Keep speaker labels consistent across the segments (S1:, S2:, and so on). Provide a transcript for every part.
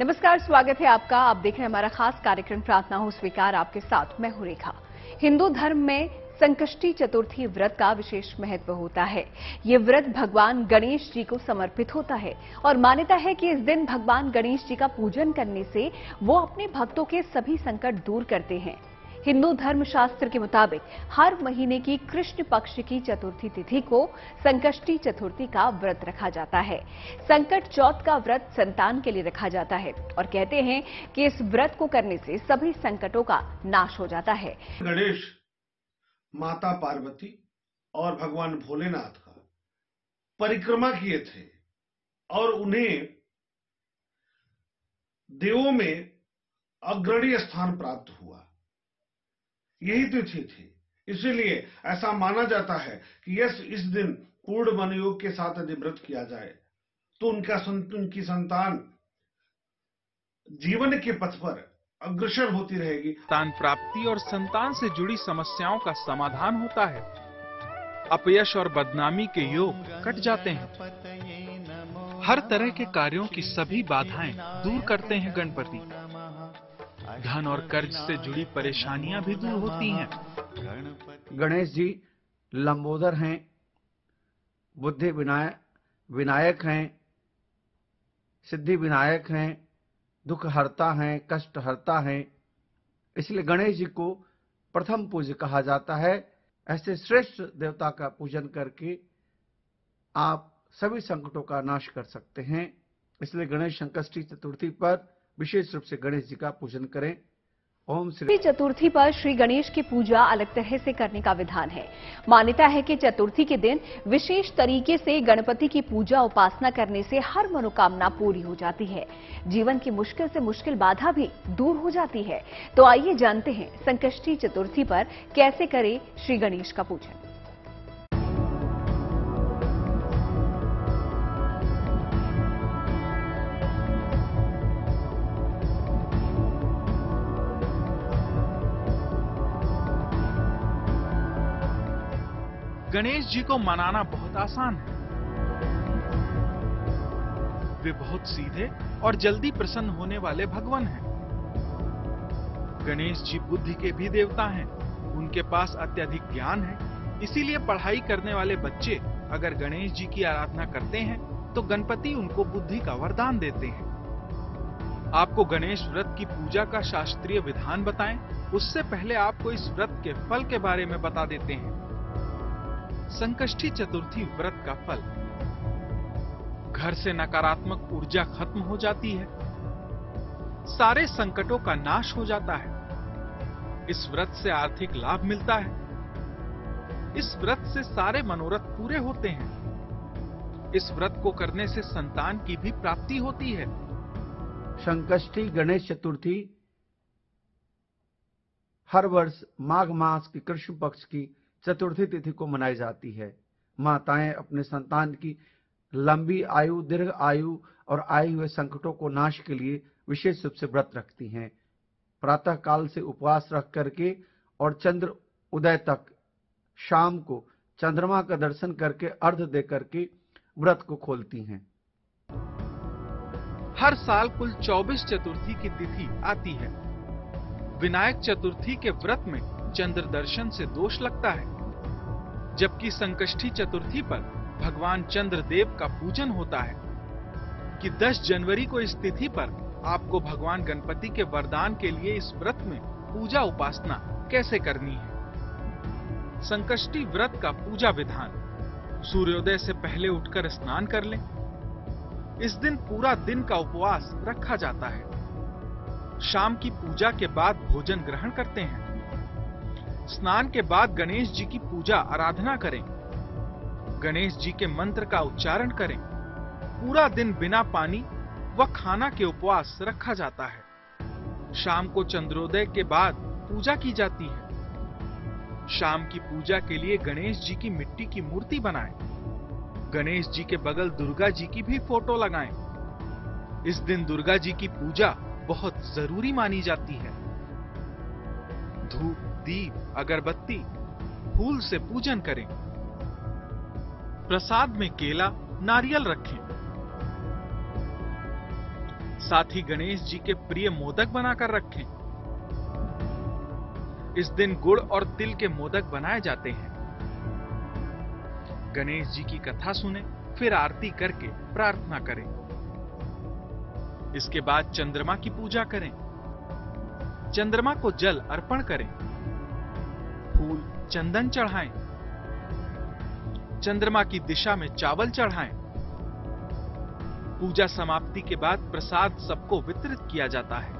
S1: नमस्कार, स्वागत है आपका। आप देख रहे हैं हमारा खास कार्यक्रम प्रार्थना हो स्वीकार। आपके साथ मैं हूं रेखा। हिंदू धर्म में संकष्टी चतुर्थी व्रत का विशेष महत्व होता है। ये व्रत भगवान गणेश जी को समर्पित होता है और मान्यता है कि इस दिन भगवान गणेश जी का पूजन करने से वो अपने भक्तों के सभी संकट दूर करते हैं। हिंदू धर्म शास्त्र के मुताबिक हर महीने की कृष्ण पक्ष की चतुर्थी तिथि को संकष्टी चतुर्थी का व्रत रखा जाता है। संकट चौथ का व्रत संतान के लिए रखा जाता है और कहते हैं कि इस व्रत को करने से सभी संकटों का नाश हो जाता है।
S2: गणेश माता पार्वती और भगवान भोलेनाथ का परिक्रमा किए थे और उन्हें देवों में अग्रणी स्थान प्राप्त हुआ। यही तिथि थी, इसीलिए ऐसा माना जाता है कि इस दिन पूर्ण मन योग के साथ यदि व्रत किया जाए तो उनकी संतान जीवन के पथ पर अग्रसर होती रहेगी।
S3: संतान प्राप्ति और संतान से जुड़ी समस्याओं का समाधान होता है। अपयश और बदनामी के योग कट जाते हैं। हर तरह के कार्यों की सभी बाधाएं दूर करते हैं गणपति। धन और कर्ज से जुड़ी परेशानियां भी दूर होती हैं।
S4: गणेश जी लंबोदर हैं, बुद्धि विनायक हैं, सिद्धि विनायक हैं, दुख हरता हैं, कष्ट हरता हैं। इसलिए गणेश जी को प्रथम पूज्य कहा जाता है। ऐसे श्रेष्ठ देवता का पूजन करके आप सभी संकटों का नाश कर सकते हैं। इसलिए गणेश संकष्टी चतुर्थी पर विशेष रूप से गणेश जी का पूजन करें। ओम श्री
S1: चतुर्थी पर श्री गणेश की पूजा अलग तरह से करने का विधान है। मान्यता है कि चतुर्थी के दिन विशेष तरीके से गणपति की पूजा उपासना करने से हर मनोकामना पूरी हो जाती है। जीवन की मुश्किल से मुश्किल बाधा भी दूर हो जाती है। तो आइए जानते हैं संकष्टी चतुर्थी पर कैसे करें श्री गणेश का पूजन।
S3: गणेश जी को मनाना बहुत आसान है। वे बहुत सीधे और जल्दी प्रसन्न होने वाले भगवान हैं। गणेश जी बुद्धि के भी देवता हैं। उनके पास अत्यधिक ज्ञान है। इसीलिए पढ़ाई करने वाले बच्चे अगर गणेश जी की आराधना करते हैं तो गणपति उनको बुद्धि का वरदान देते हैं। आपको गणेश व्रत की पूजा का शास्त्रीय विधान बताएं, उससे पहले आपको इस व्रत के फल के बारे में बता देते हैं। संकष्टी चतुर्थी व्रत का फल। घर से नकारात्मक ऊर्जा खत्म हो जाती है। सारे संकटों का नाश हो जाता है। इस व्रत से आर्थिक लाभ मिलता है। इस व्रत से सारे मनोरथ पूरे होते हैं। इस व्रत को करने से संतान की भी प्राप्ति होती है।
S4: संकष्टी गणेश चतुर्थी हर वर्ष माघ मास की कृष्ण पक्ष की चतुर्थी तिथि को मनाई जाती है। माताएं अपने संतान की लंबी आयु, दीर्घ आयु और आए हुए संकटों को नाश के लिए विशेष रूप से व्रत रखती हैं। प्रातः काल से उपवास रख करके और चंद्र उदय तक शाम को चंद्रमा का दर्शन करके अर्घ दे करके व्रत को खोलती हैं।
S3: हर साल कुल 24 चतुर्थी की तिथि आती है। विनायक चतुर्थी के व्रत में चंद्र दर्शन से दोष लगता है, जबकि संकष्टी चतुर्थी पर भगवान चंद्रदेव का पूजन होता है। कि 10 जनवरी को इस तिथि पर आपको भगवान गणपति के वरदान के लिए इस व्रत में पूजा उपासना कैसे करनी है। संकष्टी व्रत का पूजा विधान। सूर्योदय से पहले उठकर स्नान कर लें। इस दिन पूरा दिन का उपवास रखा जाता है। शाम की पूजा के बाद भोजन ग्रहण करते हैं। स्नान के बाद गणेश जी की पूजा आराधना करें। गणेश जी के मंत्र का उच्चारण करें। पूरा दिन बिना पानी व खाना के उपवास रखा जाता है। शाम को चंद्रोदय के बाद पूजा की जाती है। शाम की पूजा के लिए गणेश जी की मिट्टी की मूर्ति बनाएं। गणेश जी के बगल दुर्गा जी की भी फोटो लगाएं। इस दिन दुर्गा जी की पूजा बहुत जरूरी मानी जाती है। धूप, दीप, अगरबत्ती, फूल से पूजन करें। प्रसाद में केला, नारियल रखें। साथ ही गणेश जी के प्रिय मोदक बनाकर रखें। इस दिन गुड़ और तिल के मोदक बनाए जाते हैं। गणेश जी की कथा सुने, फिर आरती करके प्रार्थना करें। इसके बाद चंद्रमा की पूजा करें। चंद्रमा को जल अर्पण करें। फूल चंदन चढ़ाएं। चंद्रमा की दिशा में चावल चढ़ाएं। पूजा समाप्ति के बाद प्रसाद सबको वितरित किया जाता है।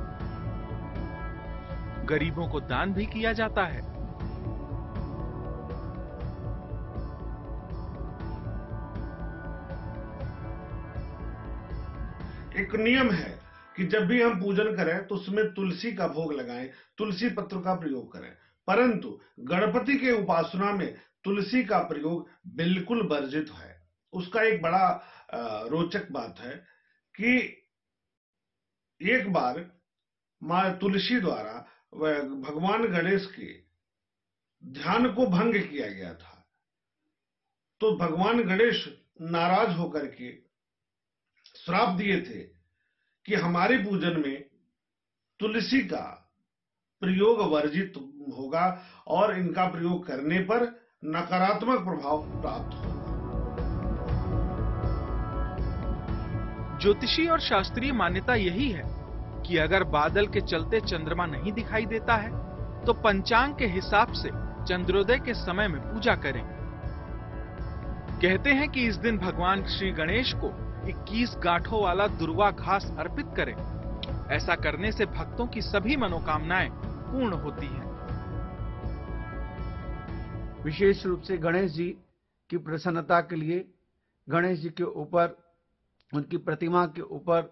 S3: गरीबों को दान भी किया जाता है।
S2: एक नियम है कि जब भी हम पूजन करें तो उसमें तुलसी का भोग लगाएं, तुलसी पत्र का प्रयोग करें, परंतु गणपति के उपासना में तुलसी का प्रयोग बिल्कुल वर्जित है। उसका एक बड़ा रोचक बात है कि एक बार मां तुलसी द्वारा भगवान गणेश के ध्यान को भंग किया गया था, तो भगवान गणेश नाराज होकर के श्राप दिए थे कि हमारे पूजन में तुलसी का प्रयोग वर्जित होगा और इनका प्रयोग करने पर नकारात्मक प्रभाव प्राप्त होगा।
S3: ज्योतिषी और शास्त्रीय मान्यता यही है कि अगर बादल के चलते चंद्रमा नहीं दिखाई देता है तो पंचांग के हिसाब से चंद्रोदय के समय में पूजा करें। कहते हैं कि इस दिन भगवान श्री गणेश को 21 गांठों वाला दुर्वा घास अर्पित करें। ऐसा करने से भक्तों की सभी मनोकामनाएं पूर्ण होती हैं।
S4: विशेष रूप से गणेश जी की प्रसन्नता के लिए गणेश जी के ऊपर, उनकी प्रतिमा के ऊपर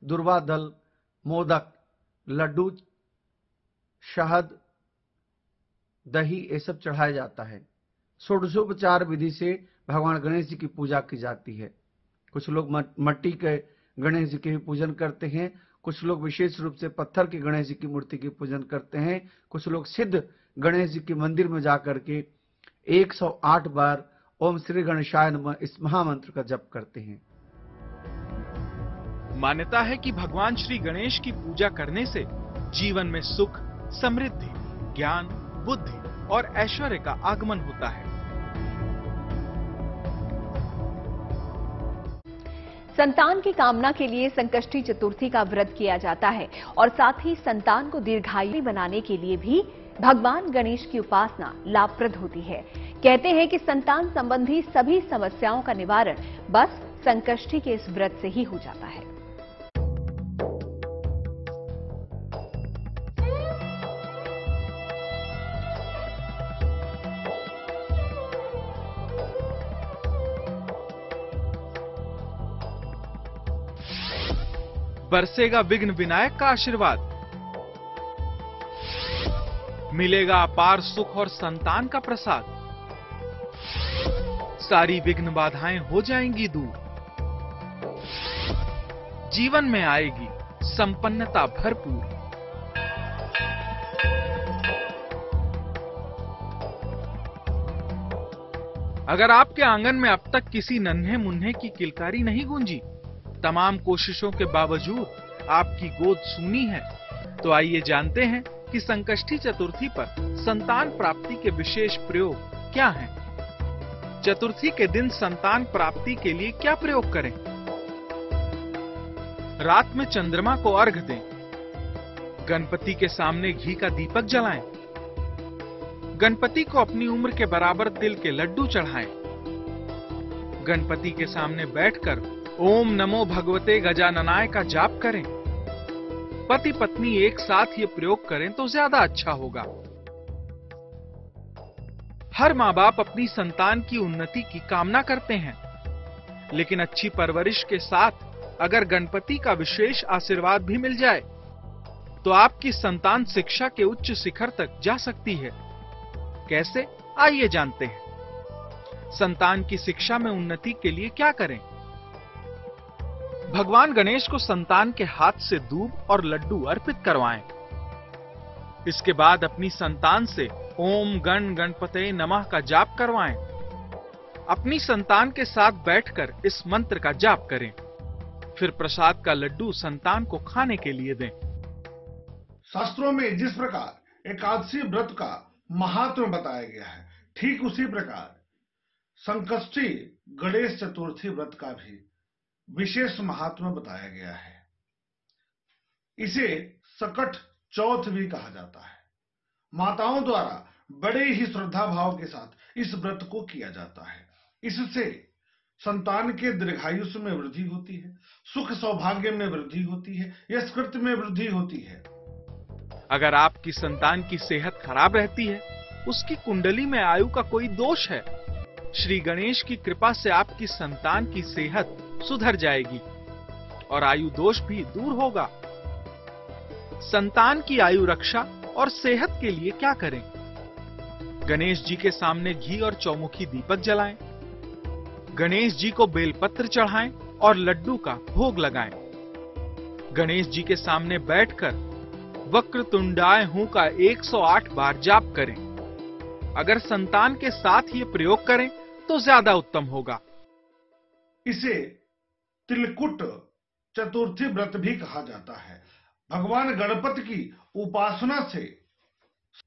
S4: दुर्वा दल, मोदक, लड्डू, शहद, दही ये सब चढ़ाया जाता है। षोडशोपचार विधि से भगवान गणेश जी की पूजा की जाती है। कुछ लोग मट्टी के गणेश जी के भी पूजन करते हैं, कुछ लोग विशेष रूप से पत्थर के गणेश जी की मूर्ति की पूजन करते हैं, कुछ लोग सिद्ध गणेश जी के मंदिर में जाकर के 108 बार ओम श्री गणेशाय नमः इस महामंत्र का जप करते हैं।
S3: मान्यता है कि भगवान श्री गणेश की पूजा करने से जीवन में सुख, समृद्धि, ज्ञान, बुद्धि और ऐश्वर्य का आगमन होता है।
S1: संतान की कामना के लिए संकष्टी चतुर्थी का व्रत किया जाता है और साथ ही संतान को दीर्घायु बनाने के लिए भी भगवान गणेश की उपासना लाभप्रद होती है। कहते हैं कि संतान संबंधी सभी समस्याओं का निवारण बस संकष्टी के इस व्रत से ही हो जाता है।
S3: बरसेगा विघ्न विनायक का आशीर्वाद, मिलेगा अपार सुख और संतान का प्रसाद, सारी विघ्न बाधाएं हो जाएंगी दूर, जीवन में आएगी संपन्नता भरपूर। अगर आपके आंगन में अब तक किसी नन्हे मुन्ने की किलकारी नहीं गूंजी, तमाम कोशिशों के बावजूद आपकी गोद सूनी है, तो आइए जानते हैं कि संकष्टी चतुर्थी पर संतान प्राप्ति के विशेष प्रयोग क्या हैं। चतुर्थी के दिन संतान प्राप्ति के लिए क्या प्रयोग करें? रात में चंद्रमा को अर्घ्य दें। गणपति के सामने घी का दीपक जलाएं। गणपति को अपनी उम्र के बराबर तिल के लड्डू चढ़ाएं। गणपति के सामने बैठकर ओम नमो भगवते गजाननाय का जाप करें। पति पत्नी एक साथ ये प्रयोग करें तो ज्यादा अच्छा होगा। हर माँ बाप अपनी संतान की उन्नति की कामना करते हैं, लेकिन अच्छी परवरिश के साथ अगर गणपति का विशेष आशीर्वाद भी मिल जाए तो आपकी संतान शिक्षा के उच्च शिखर तक जा सकती है। कैसे? आइए जानते हैं। संतान की शिक्षा में उन्नति के लिए क्या करें? भगवान गणेश को संतान के हाथ से दूब और लड्डू अर्पित करवाएं। इसके बाद अपनी संतान से ओम गण गणपते नमः का जाप करवाएं। अपनी संतान के साथ बैठकर इस मंत्र का जाप करें। फिर प्रसाद का लड्डू संतान को खाने के लिए दें।
S2: शास्त्रों में जिस प्रकार एकादशी व्रत का महात्म्य बताया गया है, ठीक उसी प्रकार संकष्टी गणेश चतुर्थी व्रत का भी विशेष महात्म्य बताया गया है। इसे सकट चौथ भी कहा जाता है। माताओं द्वारा बड़े ही श्रद्धा भाव के साथ इस व्रत को किया जाता है। इससे संतान के दीर्घायुष्य में वृद्धि होती है, सुख सौभाग्य में वृद्धि होती है, यशकृत में वृद्धि होती है।
S3: अगर आपकी संतान की सेहत खराब रहती है, उसकी कुंडली में आयु का कोई दोष है, श्री गणेश की कृपा से आपकी संतान की सेहत सुधर जाएगी और आयु दोष भी दूर होगा। संतान की आयु रक्षा और सेहत के लिए क्या करें? गणेश जी के सामने घी और चौमुखी दीपक जलाएं, गणेश जी को बेलपत्र चढ़ाएं और लड्डू का भोग लगाएं। गणेश जी के सामने बैठकर वक्रतुंडाय हूं का 108 बार जाप करें। अगर संतान के साथ ये प्रयोग करें तो ज्यादा उत्तम होगा।
S2: इसे तिलकुट चतुर्थी व्रत भी कहा जाता है। भगवान गणपति की उपासना से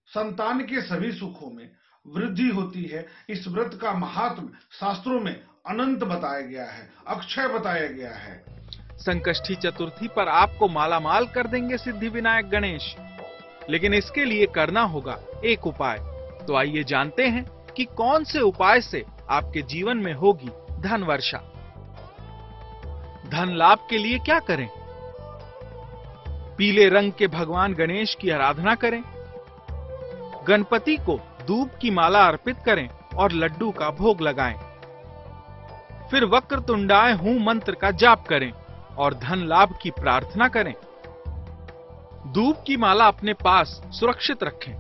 S2: संतान के सभी सुखों में वृद्धि होती है। इस व्रत का महात्म्य शास्त्रों में अनंत बताया गया है, अक्षय बताया गया है।
S3: संकष्टी चतुर्थी पर आपको मालामाल कर देंगे सिद्धि विनायक गणेश, लेकिन इसके लिए करना होगा एक उपाय। तो आइए जानते हैं कि कौन से उपाय से आपके जीवन में होगी धन वर्षा। धन लाभ के लिए क्या करें? पीले रंग के भगवान गणेश की आराधना करें, गणपति को दूब की माला अर्पित करें और लड्डू का भोग लगाएं। फिर वक्रतुंडाय हूं मंत्र का जाप करें और धन लाभ की प्रार्थना करें। दूब की माला अपने पास सुरक्षित रखें।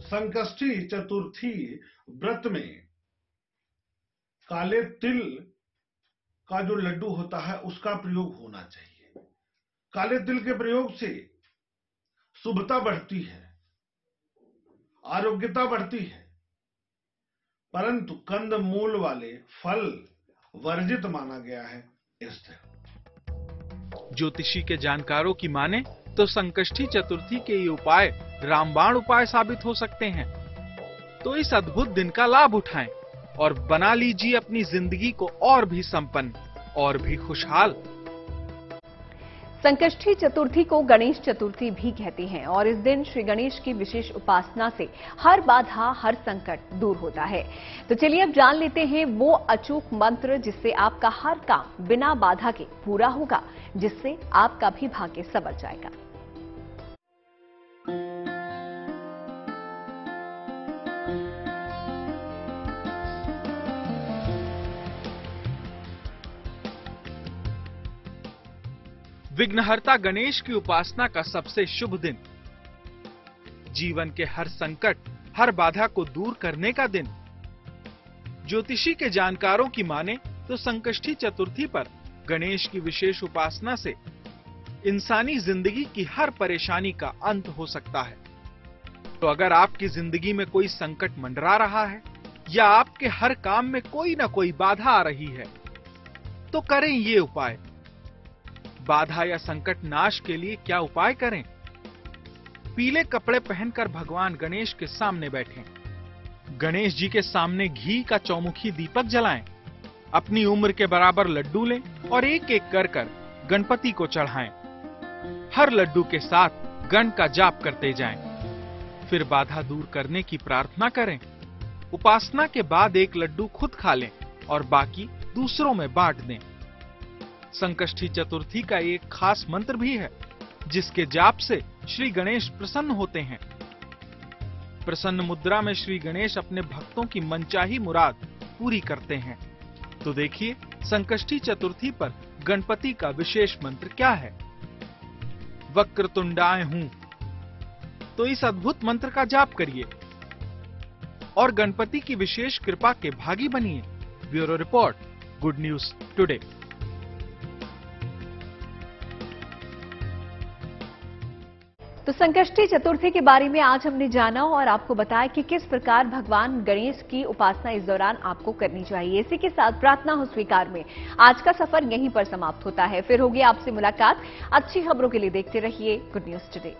S2: संकष्टी चतुर्थी व्रत में काले तिल का जो लड्डू होता है उसका प्रयोग होना चाहिए। काले तिल के प्रयोग से शुभता बढ़ती है, आरोग्यता बढ़ती है, परंतु कंद मूल वाले फल वर्जित माना गया है। इस दिन
S3: ज्योतिषी के जानकारों की माने तो संकष्टी चतुर्थी के ये उपाय रामबाण उपाय साबित हो सकते हैं। तो इस अद्भुत दिन का लाभ उठाएं और बना लीजिए अपनी जिंदगी को और भी संपन्न और भी खुशहाल।
S1: संकष्टी चतुर्थी को गणेश चतुर्थी भी कहते हैं और इस दिन श्री गणेश की विशेष उपासना से हर बाधा, हर संकट दूर होता है। तो चलिए अब जान लेते हैं वो अचूक मंत्र जिससे आपका हर काम बिना बाधा के पूरा होगा, जिससे आपका भी भाग्य संवर जाएगा।
S3: विघ्नहर्ता गणेश की उपासना का सबसे शुभ दिन, जीवन के हर संकट, हर बाधा को दूर करने का दिन। ज्योतिषी के जानकारों की माने तो संकष्टी चतुर्थी पर गणेश की विशेष उपासना से इंसानी जिंदगी की हर परेशानी का अंत हो सकता है। तो अगर आपकी जिंदगी में कोई संकट मंडरा रहा है या आपके हर काम में कोई ना कोई बाधा आ रही है, तो करें ये उपाय। बाधा या संकट नाश के लिए क्या उपाय करें? पीले कपड़े पहनकर भगवान गणेश के सामने बैठें। गणेश जी के सामने घी का चौमुखी दीपक जलाएं। अपनी उम्र के बराबर लड्डू लें और एक एक कर गणपति को चढ़ाएं। हर लड्डू के साथ गण का जाप करते जाएं। फिर बाधा दूर करने की प्रार्थना करें। उपासना के बाद एक लड्डू खुद खा लें और बाकी दूसरों में बांट दें। संकष्टी चतुर्थी का एक खास मंत्र भी है जिसके जाप से श्री गणेश प्रसन्न होते हैं। प्रसन्न मुद्रा में श्री गणेश अपने भक्तों की मनचाही मुराद पूरी करते हैं। तो देखिए संकष्टी चतुर्थी पर गणपति का विशेष मंत्र क्या है। वक्रतुंडाय हूं, तो इस अद्भुत मंत्र का जाप करिए और गणपति की विशेष कृपा के भागी बनिए। Bureau report, good news today.
S1: तो संकष्टी चतुर्थी के बारे में आज हमने जाना और आपको बताया कि किस प्रकार भगवान गणेश की उपासना इस दौरान आपको करनी चाहिए। इसी के साथ प्रार्थना हो स्वीकार में आज का सफर यहीं पर समाप्त होता है। फिर होगी आपसे मुलाकात। अच्छी खबरों के लिए देखते रहिए गुड न्यूज टुडे।